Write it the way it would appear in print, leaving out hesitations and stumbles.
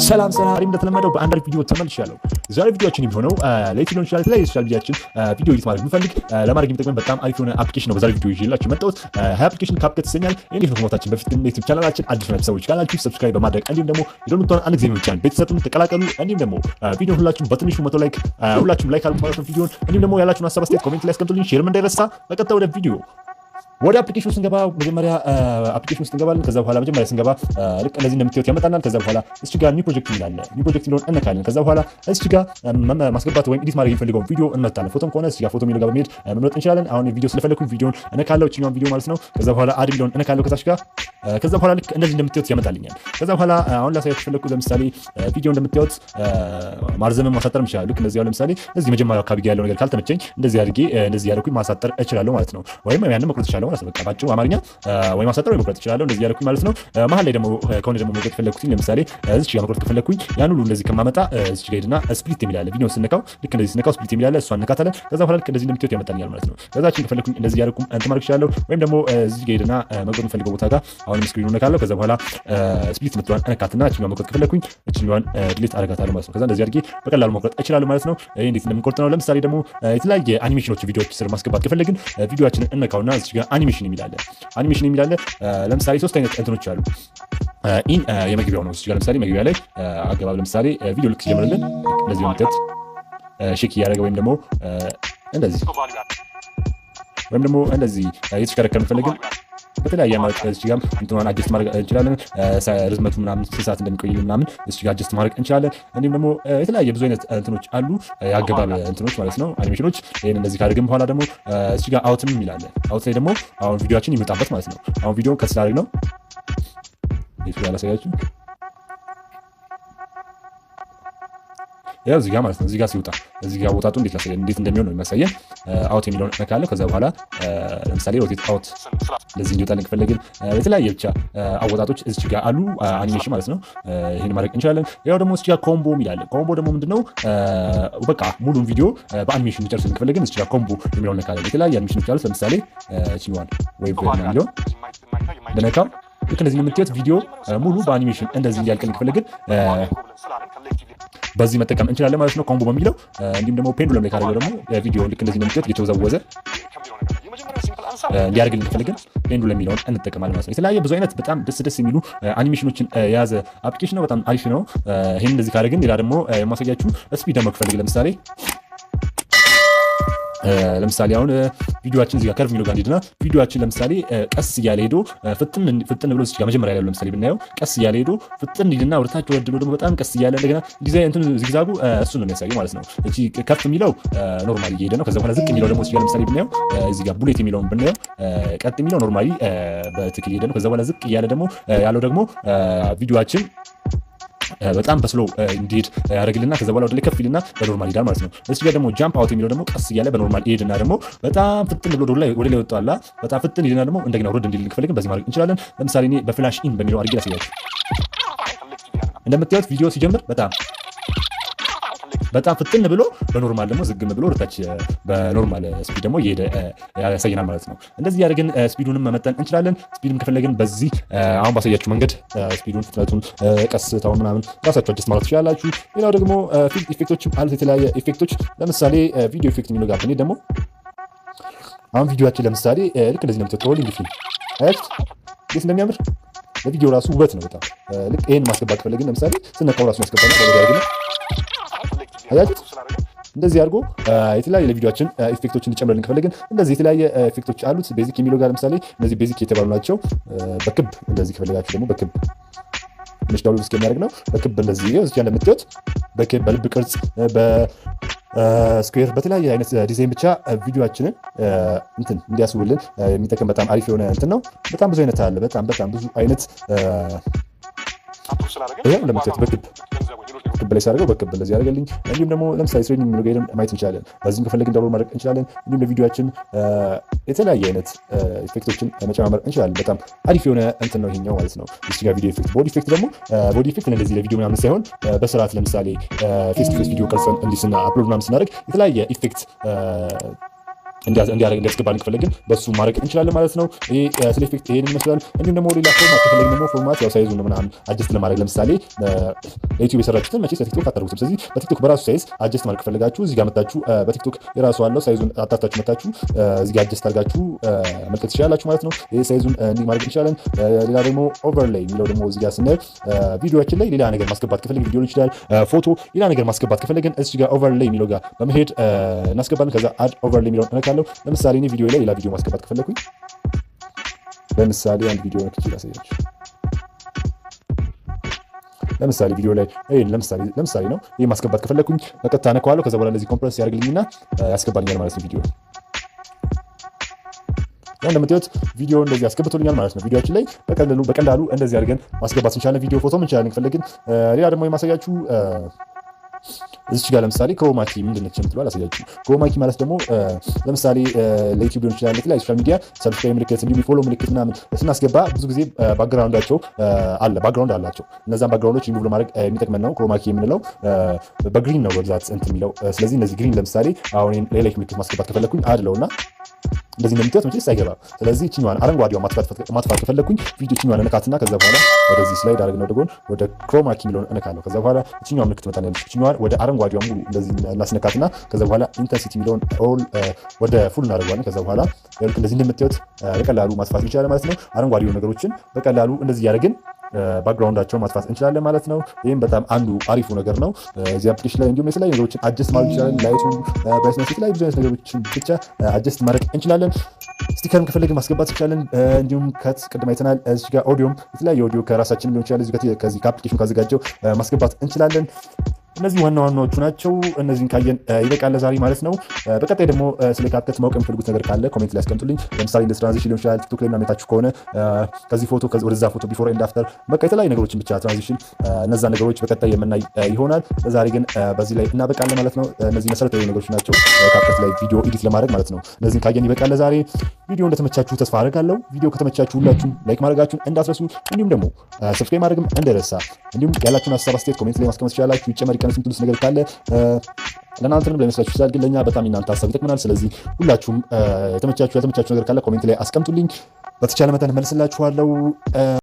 ሰላም እንደተለመደው በአንድ ቪዲዮ ተመልሻለሁ። ዛሬ ቪዲዮአችን የሚሆነው ለዩቲዩብ ቻናል ላይ ሶሻል ሚዲያችን ቪዲዮ ኤዲት ማድረግ ብንፈልግ ለማድረግ የሚጠቅመን በጣም አሪፍ የሆነ አፕሊኬሽን ነው። በዛሬ ቪዲዮ ይዤላችሁ መጣሁት። አፕሊኬሽን ካፕከት ይሰኛል። እንዴት ነው ከሞታችን በፊት ዩቲዩብ ቻናላችን አዲስ ነው ሰዎች ካላችሁ ሰብስክራይብ በማድረግ እንዲሁም ደግሞ የደወል ምልክቱን አንድ ጊዜ ብቻ ቤተሰቡን ተቀላቀሉ። እንዲሁም ደግሞ ቪዲዮ ሁላችሁም በትንሹ 100 ላይክ ሁላችሁም ላይክ አድርጉ ማለት ነው ቪዲዮን። እንዲሁም ደግሞ ያላችሁን ሀሳብ አስተያየት ኮሜንት ላይ አስቀምጡልኝ። ሼርም እንዳይረሳ። በቀጥታ ወደ ቪዲዮ ወደ አፕሊኬሽኑ ስንገባ መጀመሪያ አፕሊኬሽኑ ውስጥ እንገባለን። ከዛ በኋላ መጀመሪያ ስንገባ ልክ እንደዚህ እንደምታዩት ያመጣናል። ከዛ በኋላ እዚህ ጋር ኒው ፕሮጀክት ይላል። ኒው ፕሮጀክት ይለውን እንነካለን። ከዛ በኋላ እዚህ ጋር ማስገባት ወይም ኤዲት ማድረግ የሚፈልገውን ቪዲዮ እንመርጣለን። ፎቶም ከሆነ እዚህ ጋር ፎቶ የሚለው ጋር በመሄድ መምረጥ እንችላለን። አሁን ቪዲዮ ስለፈለኩኝ ቪዲዮን እነካለሁ፣ እቺኛውን ቪዲዮ ማለት ነው። ከዛ በኋላ አድ የሚለውን እነካለሁ ከታች ጋር። ከዛ በኋላ ልክ እንደዚህ እንደምታዩት ያመጣልኛል። ከዛ በኋላ አሁን ላሳያችሁ ፈለኩት። ለምሳሌ ቪዲዮ እንደምታዩት ማርዘምም ማሳጠርም ይችላል። ልክ እንደዚህ ለምሳሌ እዚህ መጀመሪያው አካባቢ ያለው ነገር ካልተመቸኝ እንደዚህ አድርጌ እንደዚህ ያደርኩኝ ማሳጠር እችላለሁ ማለት ነው። ወይም ያንን መቁረጥ እችላለሁ ማለት ነው። በቃ ባጭሩ አማርኛ ወይ ማሳጠር ወይ መቁረጥ እችላለሁ እንደዚህ ያደርኩኝ ማለት ነው። መሀል ላይ ደግሞ ከሆነ ደግሞ መቁረጥ ፈለኩኝ ለምሳሌ እዚህ ጋር መቁረጥ ከፈለኩኝ ያን ሁሉ እንደዚህ ከማመጣ እዚህ ጋር ሄድና ስፕሊት የሚላለ ቪዲዮ ስነካው ልክ እንደዚህ ስነካው ስፕሊት የሚላለ እሷን እንነካታለን። ከዛ በኋላ ልክ እንደዚህ እንደምታዩት ያመጣልኛል ማለት ነው። ከዛችን ከፈለኩኝ እንደዚህ ያደርኩኝ እንትን ማድረግ እችላለሁ። ወይም ደግሞ እዚህ ጋር ሄድና መቁረጥ የምፈልገው ቦታ ጋር አሁን ስክሪኑን እነካለሁ። ከዛ በኋላ ስፕሊት ምትዋን እነካትና እቺኛው መቁረጥ ከፈለኩኝ እቺኛዋን ዲሊት አደርጋታለሁ ማለት ነው። ከዛ እንደዚህ አድርጌ በቀላሉ መቁረጥ እችላለሁ ማለት ነው። ይሄ እንዴት እንደምንቆርጥ ነው። ለምሳሌ ደግሞ የተለያየ አኒሜሽኖች ቪዲዮዎች ስር ማስገባት ከፈለግን ቪዲዮአችንን እንነካውና እዚህ ጋር አኒሜሽን የሚላለ ለምሳሌ ሶስት አይነት እንትኖች አሉ። ኢን የመግቢያው ነው። እዚህ ጋር ለምሳሌ መግቢያ ላይ አገባብ ለምሳሌ ቪዲዮ ልክ ሲጀምርልን እንደዚህ ወንተት ሼክ ያደረገ ወይም ደግሞ እንደዚህ የተሽከረከረ ፈልገን በተለያየ ማለት እዚህ ጋር እንትኗን አጀስት ማድረግ እንችላለን። ርዝመቱ ምናምን ስንት ሰዓት እንደሚቆይ ምናምን እዚህ ጋር አጀስት ማድረግ እንችላለን። እንዲሁም ደግሞ የተለያየ ብዙ አይነት እንትኖች አሉ፣ ያገባብ እንትኖች ማለት ነው፣ አኒሜሽኖች። ይሄን እንደዚህ ካደረግን በኋላ ደግሞ እዚህ ጋር አውትም ይላል። አውት ላይ ደግሞ አሁን ቪዲዮአችን ይመጣበት ማለት ነው። አሁን ቪዲዮውን ከስራ አድርግ ነው ይሄ ያላሳያችሁ ያው እዚህ ጋር ማለት ነው። እዚህ ጋር ሲወጣ እዚህ ጋር ወጣቱ እንዴት እንደሚሆን ነው የሚያሳየን። አውት የሚለውን ነካለሁ። ከዛ በኋላ ለምሳሌ ሮቴት አውት ለዚህ እንዲወጣልን ከፈለግን የተለያየ ብቻ አወጣጦች እዚህ ጋር አሉ፣ አኒሜሽን ማለት ነው። ይሄን ማድረግ እንችላለን። ያው ደግሞ እዚህ ጋር ኮምቦ ይላል። ኮምቦ ደግሞ ምንድነው? በቃ ሙሉን ቪዲዮ በአኒሜሽን እንጨርስልን ከፈለግን እዚህ ጋር ኮምቦ የሚለውን ነካለን። የተለያየ አኒሜሽኖች አሉ። ለምሳሌ ቺዋን ዌብ የሚለውን ለነካው ልክ እንደዚህ የምታዩት ቪዲዮ ሙሉ በአኒሜሽን እንደዚህ እንዲያልቅልን ከፈለግን በዚህ መጠቀም እንችላለን ማለት ነው፣ ኮምቦ በሚለው። እንዲሁም ደግሞ ፔንዱለም ላይ ካደረገው ደግሞ ቪዲዮ ልክ እንደዚህ እንደምታዩት እየተወዘወዘ እንዲያደርግልን ከፈለግን ፔንዱለም የሚለውን እንጠቀማለን ማለት ነው። የተለያየ ብዙ አይነት በጣም ደስ የሚሉ አኒሜሽኖችን የያዘ አፕሊኬሽን ነው። በጣም አሪፍ ነው። ይሄን እንደዚህ ካደረግን ሌላ ደግሞ የማሳያችሁ ስፒድ ደግሞ ከፈለግ ለምሳሌ አሁን ቪዲዮአችን እዚህ ጋር ከርቭ ሚለው ጋር እንዲድና ቪዲዮአችን ለምሳሌ ቀስ እያለ ሄዶ ፍጥን ብሎ እዚህ ጋር መጀመሪያ ላይ ለምሳሌ ብናየው ቀስ እያለ ሄዶ ፍጥን እንዲድና ወደታች ወርድ ብሎ ደግሞ በጣም ቀስ እያለ እንደገና ዲዛይን እንትን ዚግዛጉ እሱን ነው የሚያሳየው ማለት ነው። እቺ ከፍ የሚለው ኖርማሊ እየሄደ ነው። ከዛ በኋላ ዝቅ የሚለው ደግሞ እዚህ ጋር ለምሳሌ ብናየው እዚህ ጋር ቡሌት የሚለውን ብናየው ቀጥ የሚለው ኖርማሊ በትክክል እየሄደ ነው። ከዛ በኋላ ዝቅ እያለ ደግሞ ያለው ደግሞ ቪዲዮአችን በጣም በስሎ እንዲሄድ ያደርግልና ከዛ በኋላ ወደ ላይ ከፍ ይልና በኖርማል ይሄዳል ማለት ነው። እዚህ ጋር ደግሞ ጃምፕ አውት የሚለው ደግሞ ቀስ እያለ በኖርማል ይሄድና ደግሞ በጣም ፍጥን ብሎ ወደ ላይ ወጣላ በጣም ፍጥን ይሄድና ደግሞ እንደገና ወረድ እንዲል ከፈለግን በዚህ ማድረግ እንችላለን። ለምሳሌ እኔ በፍላሽ ኢን በሚለው አድርጌ ላሳያችሁ። እንደምታዩት ቪዲዮ ሲጀምር በጣም ፍጥን ብሎ በኖርማል ደግሞ ዝግም ብሎ ወደታች በኖርማል ስፒድ ደግሞ እየሄደ ያሳየናል ማለት ነው። እንደዚህ ያደርግን ስፒዱንም መመጠን እንችላለን። ስፒድም ከፈለግን በዚህ አሁን ባሳያችሁ መንገድ ስፒዱን፣ ፍጥነቱን፣ ቀስታውን ምናምን ራሳችሁ አጀስት ማለት ትችላላችሁ። ሌላው ደግሞ ፊልድ ኢፌክቶችም አሉት፣ የተለያየ ኢፌክቶች። ለምሳሌ ቪዲዮ ኢፌክት የሚለው ጋር ደግሞ አሁን ቪዲዮአችን ለምሳሌ ልክ እንደዚህ ነው ትሮሊንግ ፊልም አያችሁት እንዴት እንደሚያምር ለቪዲዮ ራሱ ውበት ነው በጣም። ልክ ይሄን ማስገባት ከፈለግን ለምሳሌ ስነካው ራሱ ያስገባል ነው አያችሁት። እንደዚህ አድርጎ የተለያየ ለቪዲዮአችን ኢፌክቶችን እንጨምርልን ከፈለግን እንደዚህ የተለያየ ኢፌክቶች አሉት። ቤዚክ የሚለው ጋር ለምሳሌ እነዚህ ቤዚክ የተባሉ ናቸው። በክብ እንደዚህ ከፈለጋችሁ ደግሞ በክብ ትንሽ ዳውንሎድ እስከሚያደርግ ነው። በክብ እንደዚህ እዚህ ጋር እንደምታዩት በክብ በልብ ቅርጽ በስኩዌር በተለያየ አይነት ዲዛይን ብቻ ቪዲዮአችንን እንትን እንዲያስውልን የሚጠቅም በጣም አሪፍ የሆነ እንትን ነው። በጣም ብዙ አይነት አለ። በጣም ብዙ አይነት ይሄ እንደምታዩት በክብ ላይ ሳደርገው በክብ እንደዚህ ያደርገልኝ። እንዲሁም ደግሞ ለምሳሌ ስሬድ የሚለው ጋር ማየት እንችላለን። በዚህም ከፈለግን ዳውንሎድ ማድረግ እንችላለን። እንዲሁም ለቪዲዮአችን የተለያየ አይነት ኢፌክቶችን መጨማመር እንችላለን። በጣም አሪፍ የሆነ እንትን ነው ይሄኛው ማለት ነው። እዚህ ጋር ቪዲዮ ኢፌክት፣ ቦዲ ኢፌክት ደግሞ ቦዲ ኢፌክት እንደዚህ ለቪዲዮ ምናምን ሳይሆን በስርዓት ለምሳሌ ፌስ ቱ ፌስ ቪዲዮ ቀርጸን እንዲስና አፕሎድ ምናምን ስናደርግ የተለያየ ኢፌክት እንዲያስገባልን ከፈለግን በሱ ማድረግ እንችላለን ማለት ነው። ይሄ ስለ ኢፌክት ይሄንን ይመስላል። እንዲሁም ደግሞ ሌላ ፎርማት ከፈለግን ደግሞ ፎርማት ያው ሳይዙን ምናምን አጀስት ለማድረግ ለምሳሌ ለዩቲዩብ የሰራችሁትን መቼስ ለቲክቶክ አታደርጉትም። ስለዚህ በቲክቶክ በራሱ ሳይዝ አጀስት ማድረግ ከፈለጋችሁ እዚህ ጋር መታችሁ በቲክቶክ የራሱ አለው ሳይዙን አጣታችሁ መታችሁ እዚህ ጋር አጀስት አድርጋችሁ መልከት ትችላላችሁ ማለት ነው። ይሄ ሳይዙን እንዲህ ማድረግ እንችላለን። ሌላ ደግሞ ኦቨርሌይ የሚለው ደግሞ እዚህ ጋር ስናየው ቪዲዮአችን ላይ ሌላ ነገር ማስገባት ከፈለግን ቪዲዮ ሊሆን ይችላል ፎቶ ሌላ ነገር ማስገባት ከፈለግን እዚህ ጋር ኦቨርሌይ የሚለው ጋር በመሄድ እናስገባለን። ከዛ አድ ኦቨርሌይ የሚለውን እነካለሁ። ለምሳሌ እኔ ቪዲዮ ላይ ሌላ ቪዲዮ ማስገባት ከፈለኩኝ ለምሳሌ አንድ ቪዲዮ ነክቼ ላሳያችሁ። ለምሳሌ ቪዲዮ ላይ ለምሳሌ ነው ይሄ ማስገባት ከፈለኩኝ በቀጥታ ነካዋለሁ። ከዛ በኋላ ለዚህ ኮምፕረስ ያደርግልኝና ያስገባልኛል ማለት ነው። ቪዲዮ እንደምታዩት ቪዲዮ እንደዚህ አስገብቶልኛል ማለት ነው። ቪዲዮአችን ላይ በቀላሉ እንደዚህ አድርገን ማስገባት እንችላለን። ቪዲዮ ፎቶም እንችላለን ከፈለግን። ሌላ ደግሞ የማሳያችሁ እዚች ጋር ለምሳሌ ክሮማኪ ምንድነች የምትለው አላሳያችሁ። ክሮማኪ ማለት ደግሞ ለምሳሌ ለዩቲዩብ ሊሆን ይችላል የተለያዩ ሶሻል ሚዲያ ሰብስክራይብ ምልክት እንዲሁም የፎሎ ምልክት ምናምን ስናስገባ ብዙ ጊዜ ባክግራውንድ አላቸው። እነዛን ባክግራውንዶች ሪሙቭ ለማድረግ የሚጠቅመን ነው ክሮማኪ የምንለው። በግሪን ነው በብዛት እንትን የሚለው። ስለዚህ እነዚህ ግሪን ለምሳሌ አሁን ሌላ ምልክት ማስገባት ከፈለኩኝ አድለውና እንደዚህ እንደምታዩት መቼስ አይገባም። ስለዚህ እቺኛዋን አረንጓዴዋ ማጥፋት ከፈለኩኝ ቪዲዮ እቺኛዋን እነካትና ከዛ በኋላ ወደዚህ ስላይድ አድርገን ወደ ጎን ወደ ክሮማኪ የሚለውን እነካለሁ። ከዛ በኋላ እቺኛዋ ምልክት መጣለች። እቺኛዋን ወደ አረንጓዴዋ ሙሉ እንደዚህ እናስነካትና ከዛ በኋላ ኢንተንሲቲ የሚለውን ኦል ወደ ፉል እናደርገዋለን። ከዛ በኋላ እንደዚህ እንደምታዩት በቀላሉ ማጥፋት እንችላለን ማለት ነው። አረንጓዴው ነገሮችን በቀላሉ እንደዚህ ያደርግን ባክግራውንዳቸውን ማጥፋት እንችላለን ማለት ነው። ይህም በጣም አንዱ አሪፉ ነገር ነው እዚህ አፕሊኬሽን ላይ። እንዲሁም የተለያዩ ነገሮችን አጀስት ማድረግ እንችላለን። ላይቱን ብራይትነስ የተለያዩ ብዙ አይነት ነገሮችን ብቻ አጀስት ማድረግ እንችላለን። ስቲከርም ከፈለግን ማስገባት እንችላለን። እንዲሁም ከት ቅድም አይተናል። እዚህ ጋር ኦዲዮም የተለያዩ ኦዲዮ ከራሳችን ሊሆን ይችላል ከዚህ ከአፕሊኬሽኑ ካዘጋጀው ማስገባት እንችላለን። እነዚህ ዋና ዋናዎቹ ናቸው። እነዚህን ካየን ይበቃል ዛሬ ማለት ነው። በቀጣይ ደግሞ ስለ ካፕከት ማወቅ የምትፈልጉት ነገር ካለ ኮሜንት ላይ አስቀምጡልኝ። ለምሳሌ እንደ ትራንዚሽን ሊሆን ይችላል ቲክቶክ ላይ ምናምን ከሆነ ከዚህ ፎቶ ወደዛ ፎቶ ቢፎር ኤንድ አፍተር በቃ የተለያዩ ነገሮችን ብቻ ትራንዚሽን እነዛ ነገሮች በቀጣይ የምናይ ይሆናል። ዛሬ ግን በዚህ ላይ እናበቃለን ማለት ነው። እነዚህ መሰረታዊ ነገሮች ናቸው ካፕከት ላይ ቪዲዮ ኤዲት ለማድረግ ማለት ነው። እነዚህን ካየን ይበቃል ዛሬ። ቪዲዮ እንደተመቻችሁ ተስፋ አደርጋለሁ። ቪዲዮ ከተመቻችሁ ሁላችሁም ላይክ ማድረጋችሁን እንዳትረሱ፣ እንዲሁም ደግሞ ሰብስክራይብ ማድረግም እንዳይረሳ። እንዲሁም ያላችሁን ሀሳብ አስተያየት ኮሜንት ላይ ማስቀመጥ ትችላላችሁ። ይጨመር ይቀነስ የምትሉት ነገር ካለ ለእናንተንም ለመስላችሁ ይችላል፣ ግን ለእኛ በጣም እናንተ ሀሳብ ይጠቅመናል። ስለዚህ ሁላችሁም ያልተመቻችሁ ነገር ካለ ኮሜንት ላይ አስቀምጡልኝ። በተቻለ መጠን መልስላችኋለሁ።